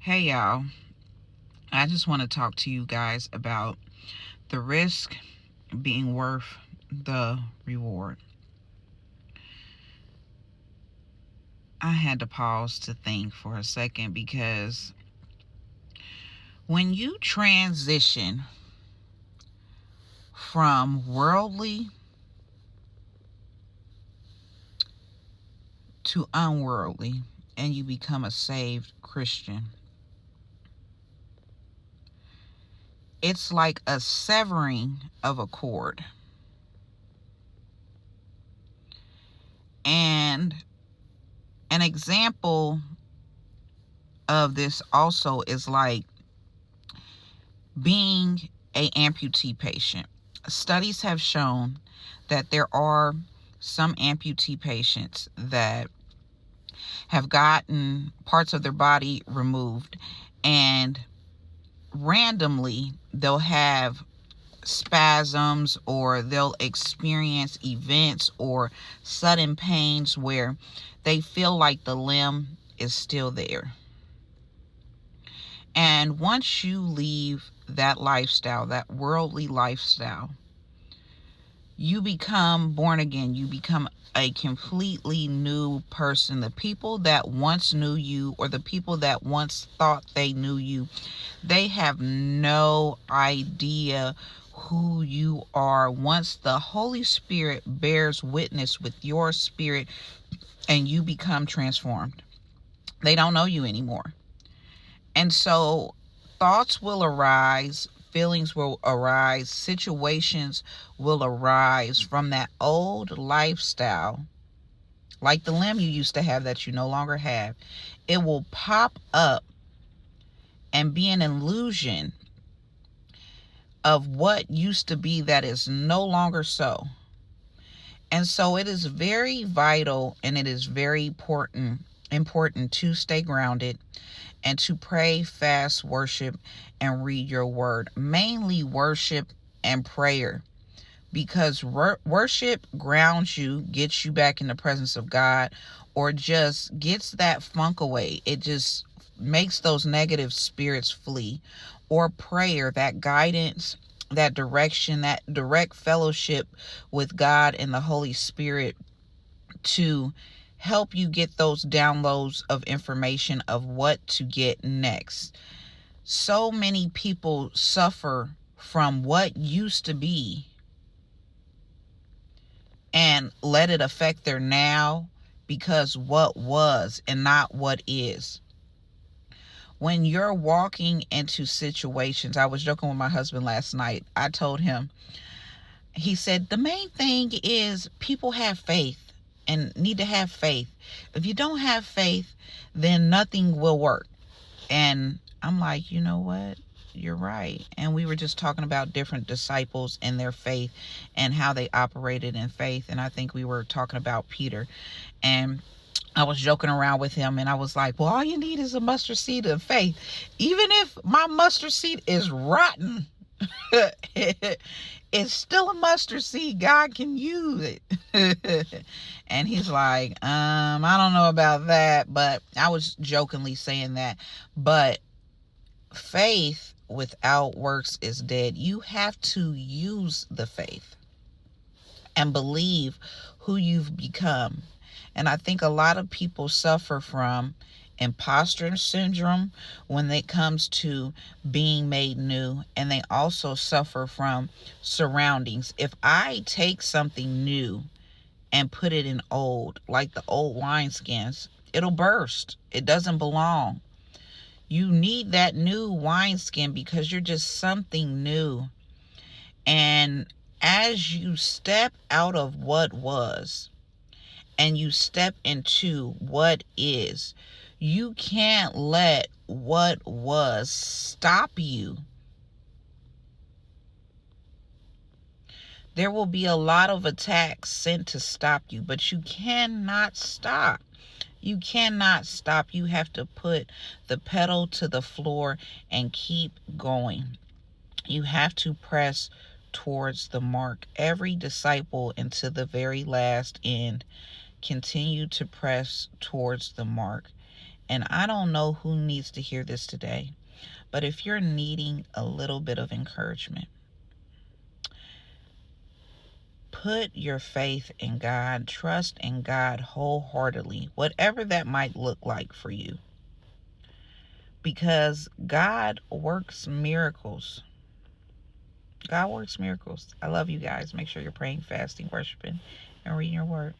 Hey y'all, I just want to talk to you guys about the risk being worth the reward. I had to pause to think for a second because when you transition from worldly to unworldly and you become a saved Christian, it's like a severing of a cord. And an example of this also is like being a amputee patient. Studies have shown that there are some amputee patients that have gotten parts of their body removed, and randomly they'll have spasms or they'll experience events or sudden pains where they feel like the limb is still there. And once you leave that lifestyle, that worldly lifestyle, you become born again. You become a completely new person. The people that once knew you, or the people that once thought they knew you, they have no idea who you are once the Holy Spirit bears witness with your spirit and you become transformed. They don't know you anymore. And so thoughts will arise, feelings will arise, situations will arise from that old lifestyle, like the limb you used to have that you no longer have. It will pop up and be an illusion of what used to be that is no longer so. And so it is very vital and it is very important to stay grounded and to pray, fast, worship, and read your word. Mainly worship and prayer, because worship grounds you, gets you back in the presence of God, or just gets that funk away. It just makes those negative spirits flee. Or prayer, that guidance, that direction, that direct fellowship with God and the Holy Spirit to help you get those downloads of information of what to get next. So many people suffer from what used to be and let it affect their now, because what was and not what is. When you're walking into situations, I was joking with my husband last night. I told him, he said, the main thing is people have faith and need to have faith. If you don't have faith, then nothing will work. And I'm like, you know what? You're right. And we were just talking about different disciples and their faith and how they operated in faith. And I think we were talking about Peter. And I was joking around with him and I was like, well, all you need is a mustard seed of faith. Even if my mustard seed is rotten, it's still a mustard seed. God can use it. And he's like, I don't know about that, but I was jokingly saying that. But faith without works is dead. You have to use the faith and believe who you've become. And I think a lot of people suffer from imposter syndrome when it comes to being made new, and they also suffer from surroundings. If I take something new and put it in old, like the old wineskins, it'll burst. It doesn't belong. You need that new wineskin because you're just something new. And as you step out of what was and you step into what is, you can't let what was stop you. There will be a lot of attacks sent to stop you, but you cannot stop. You cannot stop. You have to put the pedal to the floor and keep going. You have to press towards the mark. Every disciple into the very last end continue to press towards the mark. And I don't know who needs to hear this today, but if you're needing a little bit of encouragement, put your faith in God, trust in God wholeheartedly, whatever that might look like for you. Because God works miracles. God works miracles. I love you guys. Make sure you're praying, fasting, worshiping, and reading your word.